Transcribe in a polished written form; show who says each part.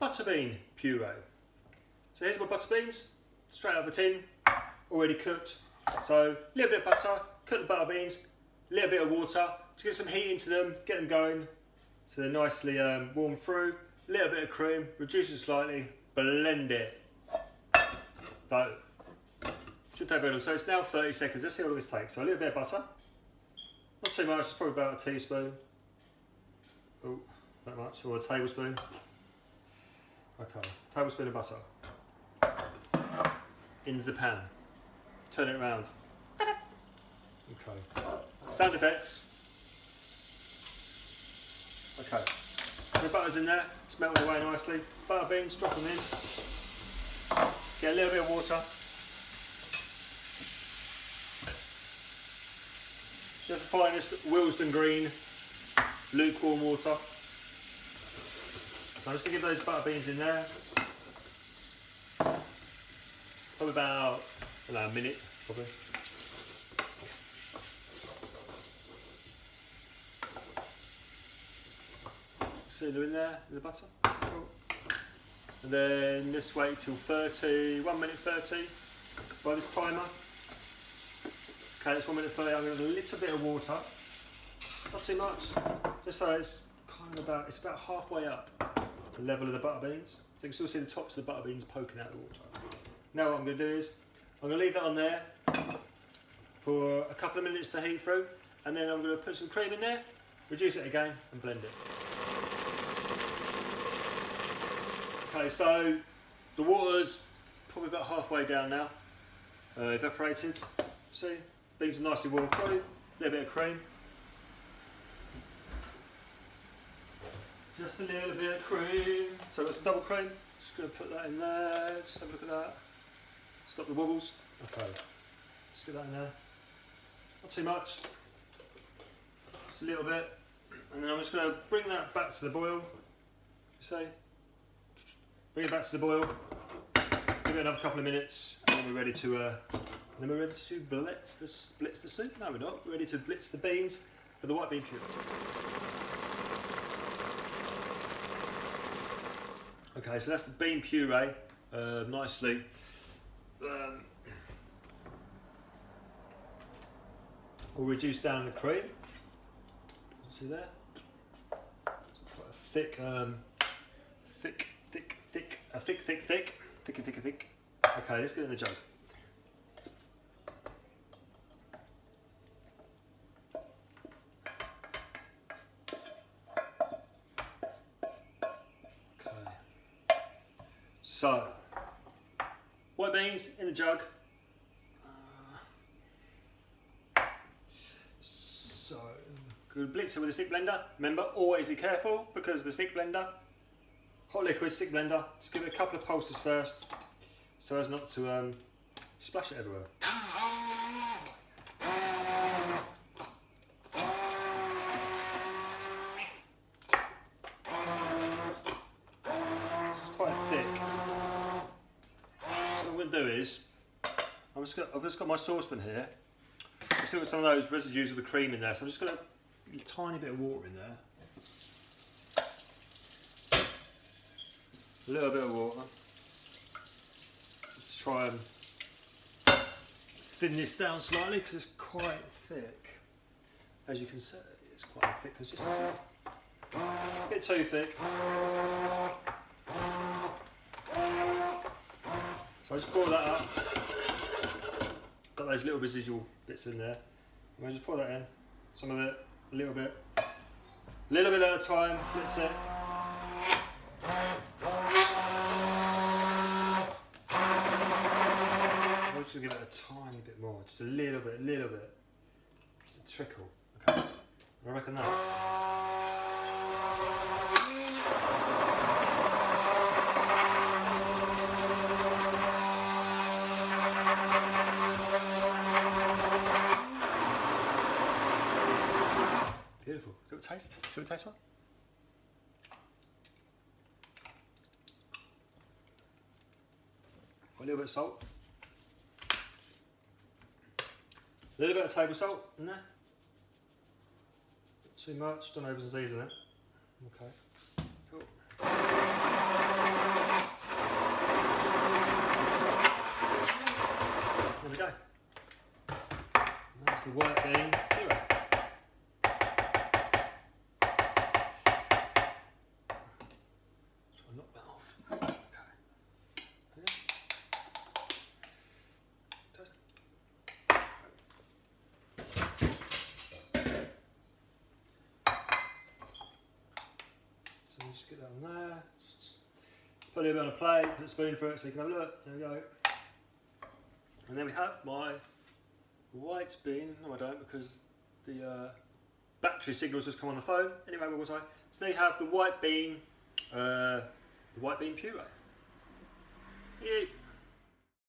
Speaker 1: Butterbean Puree. So here's my butter beans, straight out of a tin, already cooked. So a little bit of butter, cook the butter beans, a little bit of water to get some heat into them, get them going so they're nicely warm through. A little bit of cream, reduce it slightly, blend it. So should take very long. So it's now 30 seconds. Let's see how long this takes. So a little bit of butter, not too much. It's probably about a teaspoon. Oh, that much, or a tablespoon. Okay, tablespoon of butter in the pan. Turn it around. Okay. Sound effects. Okay. The butter's in there. It's melting away nicely. Butter beans, drop them in. Get a little bit of water. Just the finest Wilsden green, lukewarm water. So I'm just going to give those butter beans in there. Probably about a minute, probably. See them in there, in the butter. Cool. And then let's wait till 1 minute 30 by this timer. Okay, it's 1 minute 30. I'm going to add a little bit of water, not too much, just so it's kind of about halfway up the level of the butter beans. So you can still see the tops of the butter beans poking out of the water. Now what I'm going to do is I'm going to leave that on there for a couple of minutes to heat through, and then I'm going to put some cream in there, reduce it again, and blend it. Okay, so the water's probably about halfway down now, evaporated. See, beans are nicely warmed through, a little bit of cream. Just a little bit of cream. So I've got some double cream, just going to put that in there, just have a look at that. Stop the wobbles. Okay, just get that in there. Not too much, just a little bit. And then I'm just going to bring that back to the boil, you see. Bring it back to the boil, give it another couple of minutes, and then we're ready to blitz the soup. No, we're not. We're ready to blitz the beans with the white bean puree. Okay, so that's the bean puree, nicely. We'll reduce down the cream. See there? It's quite a thick. Okay, let's get it in the jug. Okay. So, white beans in the jug. So, good blitz it with a stick blender. Remember, always be careful because the stick blender, hot liquid stick blender, just give it a couple of pulses first so as not to splash it everywhere. It's quite thick. So what I'm going to do is, I've just got my saucepan here. I've still got some of those residues of the cream in there, so I'm just going to put a tiny bit of water in there. A little bit of water. Let's try and thin this down slightly because it's quite thick. As you can see, it's quite a thick consistency. A bit too thick. So I just pour that up. Got those little residual bits in there. And I just pour that in. Some of it, a little bit at a time. Blitz it. I'm just going to give it a tiny bit more, just a little bit. Just a trickle. Okay. I reckon that. Beautiful. Do it taste? See what it tastes like? A little bit of salt. A little bit of table salt in there. Not too much, don't over season it. Okay, cool. the white bean puree. So knock that off. Okay. Yeah. So just get that on there. Just put a little bit on a plate, put a spoon through it so you can have a look. There we go. And then we have my white bean. No, I don't, because the battery signals just come on the phone. Anyway, what was I? So they have the white bean puree. Eat.